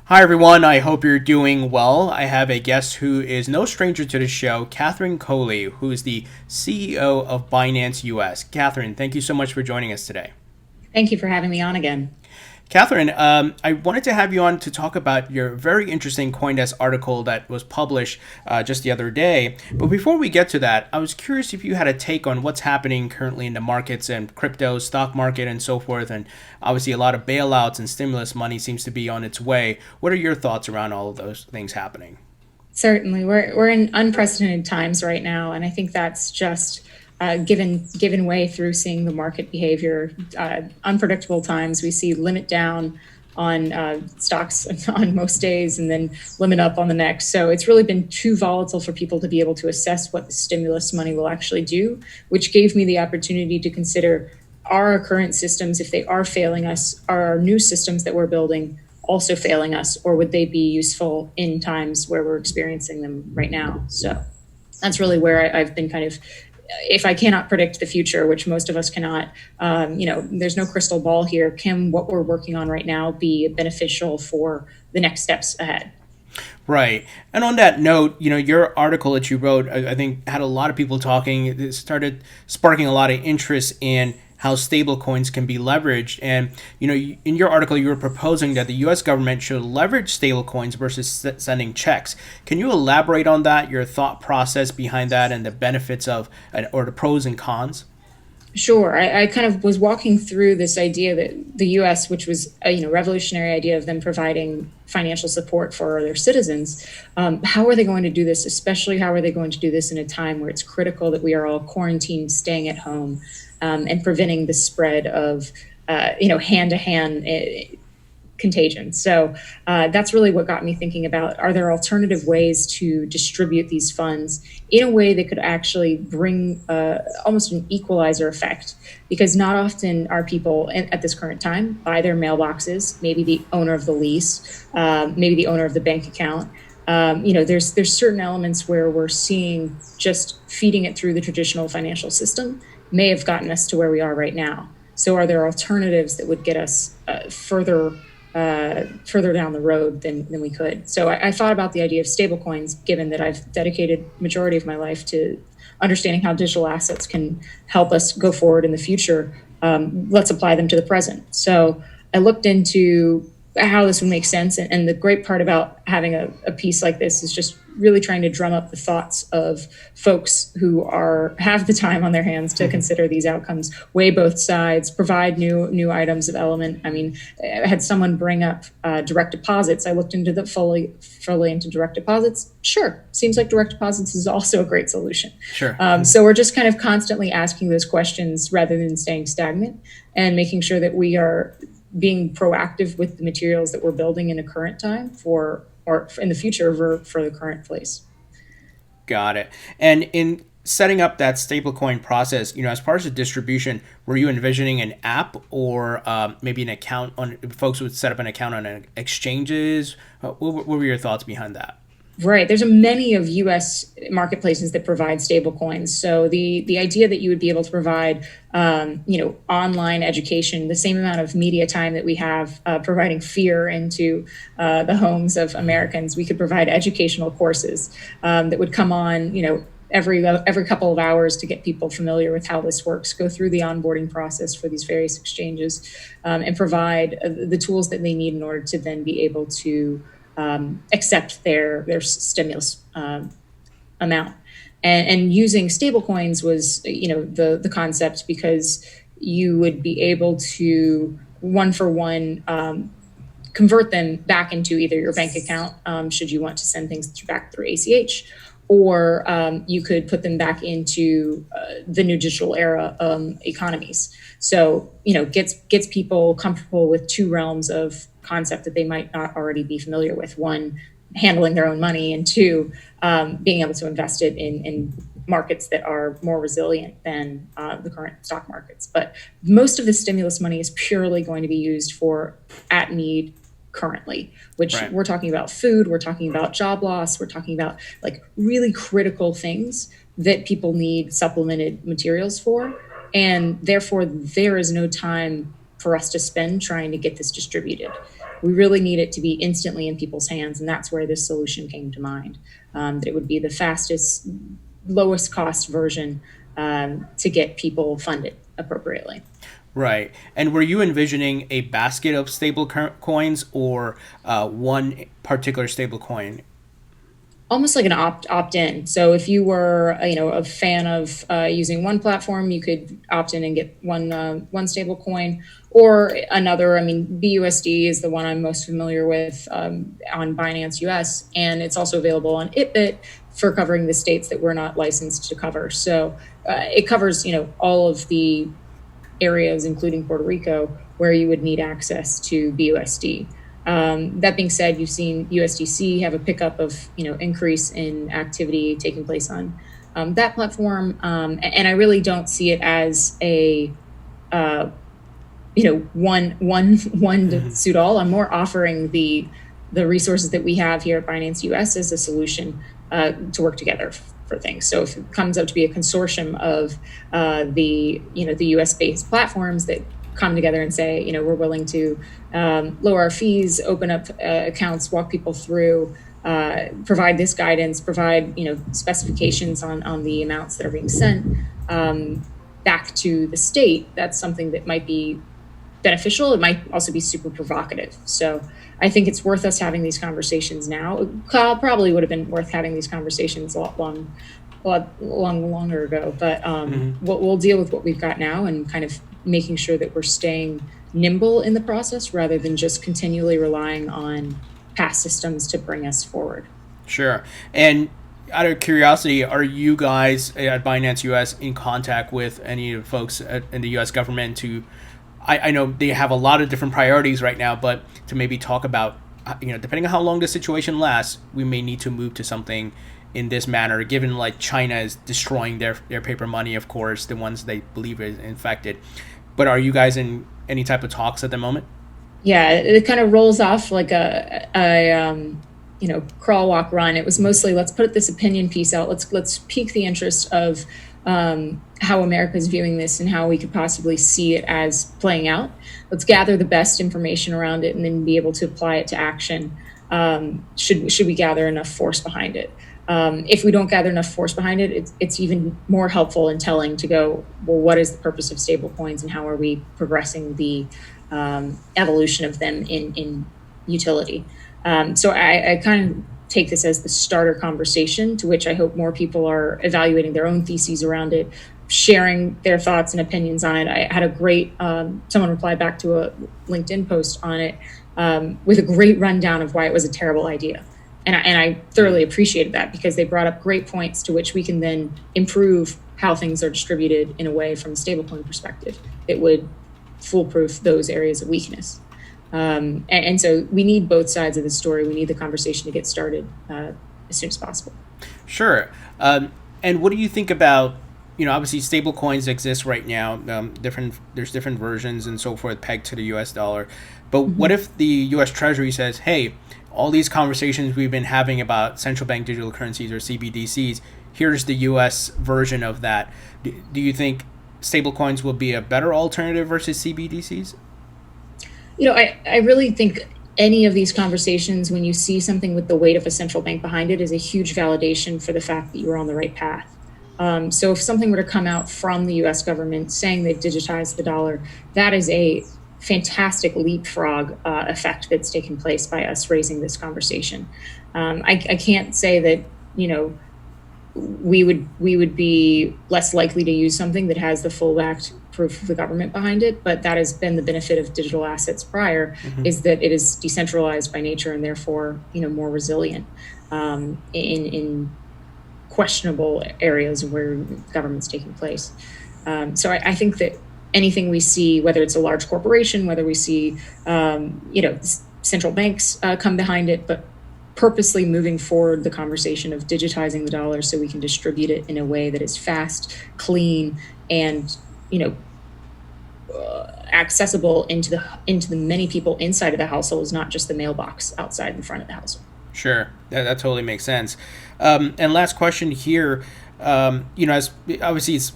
Hi, everyone. I hope you're doing well. I have a guest who is no stranger to the show, Catherine Coley, who is the CEO of Binance US. Catherine, thank you so much for joining us today. Thank you for having me on again. Catherine, I wanted to have you on to talk about your very interesting CoinDesk article that was published just the other day. But before we get to that, I was curious if you had a take on what's happening currently in the markets and crypto, stock market, and so forth. And obviously, a lot of bailouts and stimulus money seems to be on its way. What are your thoughts around all of those things happening? Certainly, we're in unprecedented times right now, and I think that's just given way through seeing the market behavior. Unpredictable times. We see limit down on stocks on most days, and then limit up on the next. So it's really been too volatile for people to be able to assess what the stimulus money will actually do, which gave me the opportunity to consider: are our current systems, if they are failing us, are our new systems that we're building also failing us, or would they be useful in times where we're experiencing them right now? So that's really where I've been kind of, if I cannot predict the future, which most of us cannot, there's no crystal ball here. Can what we're working on right now be beneficial for the next steps ahead? Right. And on that note, your article that you wrote, I think had a lot of people talking. It started sparking a lot of interest in how stablecoins can be leveraged. And, in your article, you were proposing that the US government should leverage stablecoins versus sending checks. Can you elaborate on that, your thought process behind that, and the benefits of, or the pros and cons? Sure. I kind of was walking through this idea that the U.S., which was a revolutionary idea of them providing financial support for their citizens, how are they going to do this? Especially, how are they going to do this in a time where it's critical that we are all quarantined, staying at home, and preventing the spread of hand-to-hand contagion. So that's really what got me thinking about: are there alternative ways to distribute these funds in a way that could actually bring almost an equalizer effect? Because not often are people at this current time by their mailboxes, maybe the owner of the lease, maybe the owner of the bank account. There's certain elements where we're seeing just feeding it through the traditional financial system may have gotten us to where we are right now. So are there alternatives that would get us further down the road than we could? So I thought about the idea of stablecoins, given that I've dedicated majority of my life to understanding how digital assets can help us go forward in the future. Let's apply them to the present. So I looked into how this would make sense. And the great part about having a piece like this is just really trying to drum up the thoughts of folks who have the time on their hands to consider these outcomes, weigh both sides, provide new items of element. I mean, I had someone bring up direct deposits. I looked into the fully into direct deposits. Sure, seems like direct deposits is also a great solution. Sure. So we're just kind of constantly asking those questions rather than staying stagnant, and making sure that we are being proactive with the materials that we're building in a current time or in the future for the current place. Got it. And in setting up that stablecoin process, as far as the distribution, were you envisioning an app or maybe an account on folks would set up an account on exchanges? What were your thoughts behind that? Right. There's many of U.S. marketplaces that provide stablecoins. So the idea that you would be able to provide, online education, the same amount of media time that we have providing fear into the homes of Americans, we could provide educational courses that would come on, every couple of hours to get people familiar with how this works, go through the onboarding process for these various exchanges, and provide the tools that they need in order to then be able to accept their stimulus amount. And using stablecoins was, the concept, because you would be able to one for one convert them back into either your bank account, should you want to send things back through ACH, or you could put them back into the new digital era economies. So, gets people comfortable with two realms of concept that they might not already be familiar with: one, handling their own money, and two, being able to invest it in markets that are more resilient than the current stock markets. But most of the stimulus money is purely going to be used for at need currently, which Right. we're talking about food, we're talking about job loss, we're talking about like really critical things that people need supplemented materials for. And therefore, there is no time for us to spend trying to get this distributed. We really need it to be instantly in people's hands, and that's where this solution came to mind. That it would be the fastest, lowest cost version to get people funded appropriately. Right. And were you envisioning a basket of stable coins or one particular stable coin? Almost like an opt in. So if you were a fan of using one platform, you could opt in and get one stable coin or another. I mean, BUSD is the one I'm most familiar with on Binance US, and it's also available on ItBit for covering the states that we're not licensed to cover. So it covers all of the areas, including Puerto Rico, where you would need access to BUSD. That being said, you've seen USDC have a pickup of increase in activity taking place on that platform, and I really don't see it as a one to suit all. I'm more offering the resources that we have here at Binance US as a solution to work together for things. So if it comes up to be a consortium of the US based platforms that come together and say, we're willing to lower our fees, open up accounts, walk people through, provide this guidance, provide specifications on the amounts that are being sent back to the state. That's something that might be beneficial. It might also be super provocative. So I think it's worth us having these conversations now. Kyle probably would have been worth having these conversations a lot longer ago. But we'll deal with what we've got now and kind of making sure that we're staying nimble in the process rather than just continually relying on past systems to bring us forward. Sure. And out of curiosity, are you guys at Binance US in contact with any of the folks in the US government to, I know they have a lot of different priorities right now, but to maybe talk about, depending on how long the situation lasts, we may need to move to something in this manner, given like China is destroying their paper money, of course, the ones they believe is infected. But are you guys in any type of talks at the moment? Yeah, it kind of rolls off like a crawl, walk, run. It was mostly, let's put this opinion piece out. Let's pique the interest of how America's viewing this and how we could possibly see it as playing out. Let's gather the best information around it and then be able to apply it to action. Should we gather enough force behind it? If we don't gather enough force behind it, it's even more helpful and telling to go, well, what is the purpose of stablecoins and how are we progressing the evolution of them in utility? So I kind of take this as the starter conversation to which I hope more people are evaluating their own theses around it, sharing their thoughts and opinions on it. I had a great, someone replied back to a LinkedIn post on it with a great rundown of why it was a terrible idea. And I thoroughly appreciated that because they brought up great points to which we can then improve how things are distributed in a way from a stablecoin perspective that would foolproof those areas of weakness. And so we need both sides of the story. We need the conversation to get started as soon as possible. Sure. And what do you think about, obviously stable coins exist right now. There's different versions and so forth pegged to the US dollar. But what if the US Treasury says, hey, all these conversations we've been having about central bank digital currencies or CBDCs, here's the US version of that. Do you think stablecoins will be a better alternative versus CBDCs? I really think any of these conversations, when you see something with the weight of a central bank behind it, is a huge validation for the fact that you're on the right path. So if something were to come out from the US government saying they've digitized the dollar, that is a fantastic leapfrog effect that's taken place by us raising this conversation. I can't say that, we would be less likely to use something that has the full backed proof of the government behind it, but that has been the benefit of digital assets prior, is that it is decentralized by nature and therefore, more resilient in questionable areas where government's taking place. So I think that anything we see, whether it's a large corporation, whether we see, central banks come behind it, but purposely moving forward the conversation of digitizing the dollar so we can distribute it in a way that is fast, clean, and accessible into the many people inside of the households, not just the mailbox outside in front of the household. Sure, that totally makes sense. And last question here, as obviously it's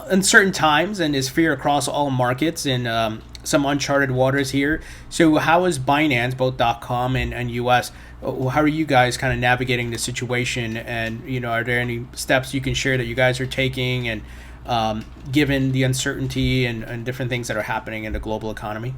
uncertain times and is fear across all markets, and some uncharted waters here. So how is Binance, both .com and US, how are you guys kind of navigating the situation? And, are there any steps you can share that you guys are taking, and given the uncertainty and different things that are happening in the global economy?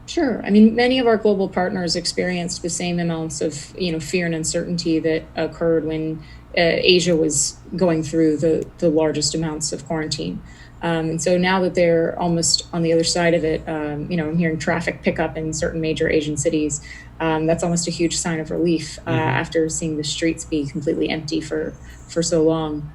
Sure. I mean, many of our global partners experienced the same amounts of, fear and uncertainty that occurred when Asia was going through the largest amounts of quarantine. And so now that they're almost on the other side of it, I'm hearing traffic pick up in certain major Asian cities. That's almost a huge sign of relief after seeing the streets be completely empty for so long.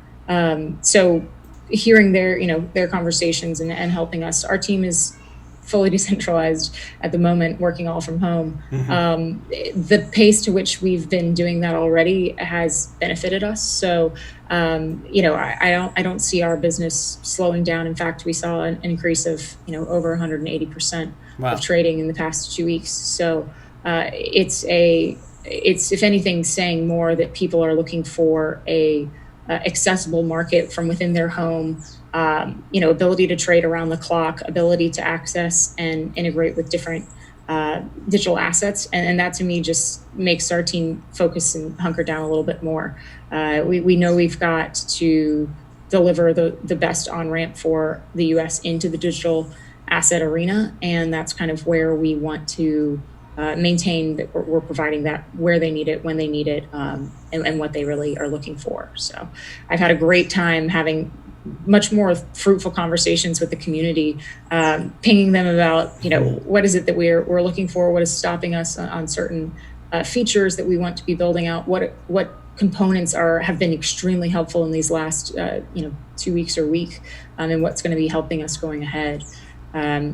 So hearing their conversations and helping us, our team is fully decentralized at the moment, working all from home. The pace to which we've been doing that already has benefited us. So, I don't see our business slowing down. In fact, we saw an increase of, over 180% of trading in the past 2 weeks. So, it's if anything saying more that people are looking for a accessible market from within their home, ability to trade around the clock, ability to access and integrate with different digital assets. And that to me just makes our team focus and hunker down a little bit more. We know we've got to deliver the best on-ramp for the US into the digital asset arena. And that's kind of where we want to maintain that we're providing that where they need it, when they need it, and what they really are looking for. So I've had a great time having much more fruitful conversations with the community, pinging them about, what is it that we're looking for, what is stopping us on certain features that we want to be building out, what components have been extremely helpful in these last 2 weeks or week, and what's going to be helping us going ahead.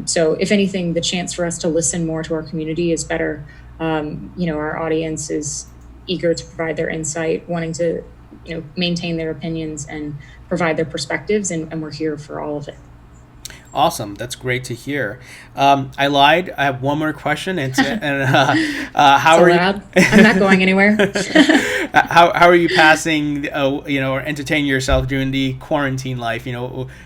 So if anything, the chance for us to listen more to our community is better. Our audience is eager to provide their insight, wanting to, maintain their opinions and provide their perspectives, and we're here for all of it. Awesome. That's great to hear. I lied. I have one more question. How are you? I'm not going anywhere. How are you passing, or entertaining yourself during the quarantine life?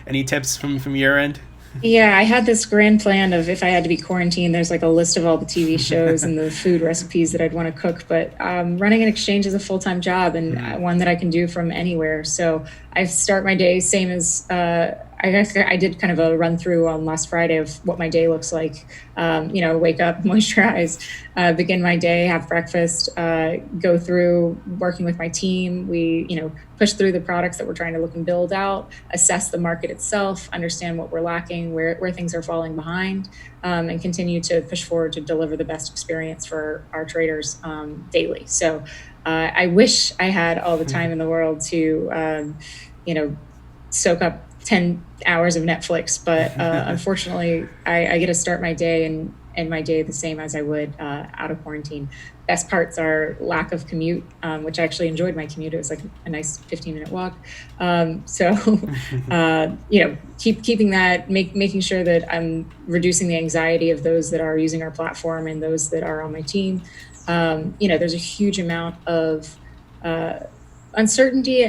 Any tips from your end? Yeah, I had this grand plan of if I had to be quarantined, there's like a list of all the TV shows and the food recipes that I'd want to cook. But running an exchange is a full-time job and one that I can do from anywhere. So I start my day same as I did kind of a run through on last Friday of what my day looks like. Wake up, moisturize, begin my day, have breakfast, go through working with my team. We, push through the products that we're trying to look and build out, assess the market itself, understand what we're lacking, where things are falling behind, and continue to push forward to deliver the best experience for our traders daily. So I wish I had all the time in the world to, soak up 10 hours of Netflix, but unfortunately I get to start my day and my day the same as I would out of quarantine. Best parts are lack of commute, which I actually enjoyed my commute. It was like a nice 15-minute walk. Keeping that, making sure that I'm reducing the anxiety of those that are using our platform and those that are on my team. There's a huge amount of uncertainty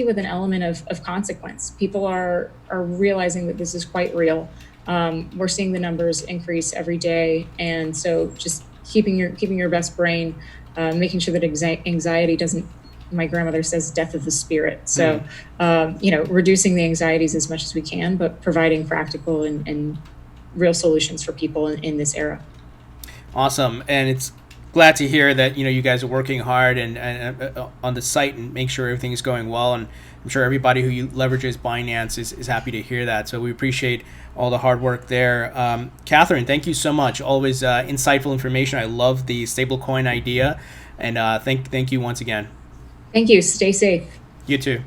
with an element of consequence. People are realizing that this is quite real. We're seeing the numbers increase every day, and so just keeping your best brain, making sure that anxiety doesn't. My grandmother says death of the spirit. So, reducing the anxieties as much as we can, but providing practical and real solutions for people in this era. Awesome, and it's glad to hear that you guys are working hard and on the site and make sure everything is going well. And I'm sure everybody who leverages Binance is happy to hear that. So we appreciate all the hard work there. Catherine, thank you so much. Always insightful information. I love the stablecoin idea, and thank you once again. Thank you. Stay safe. You too.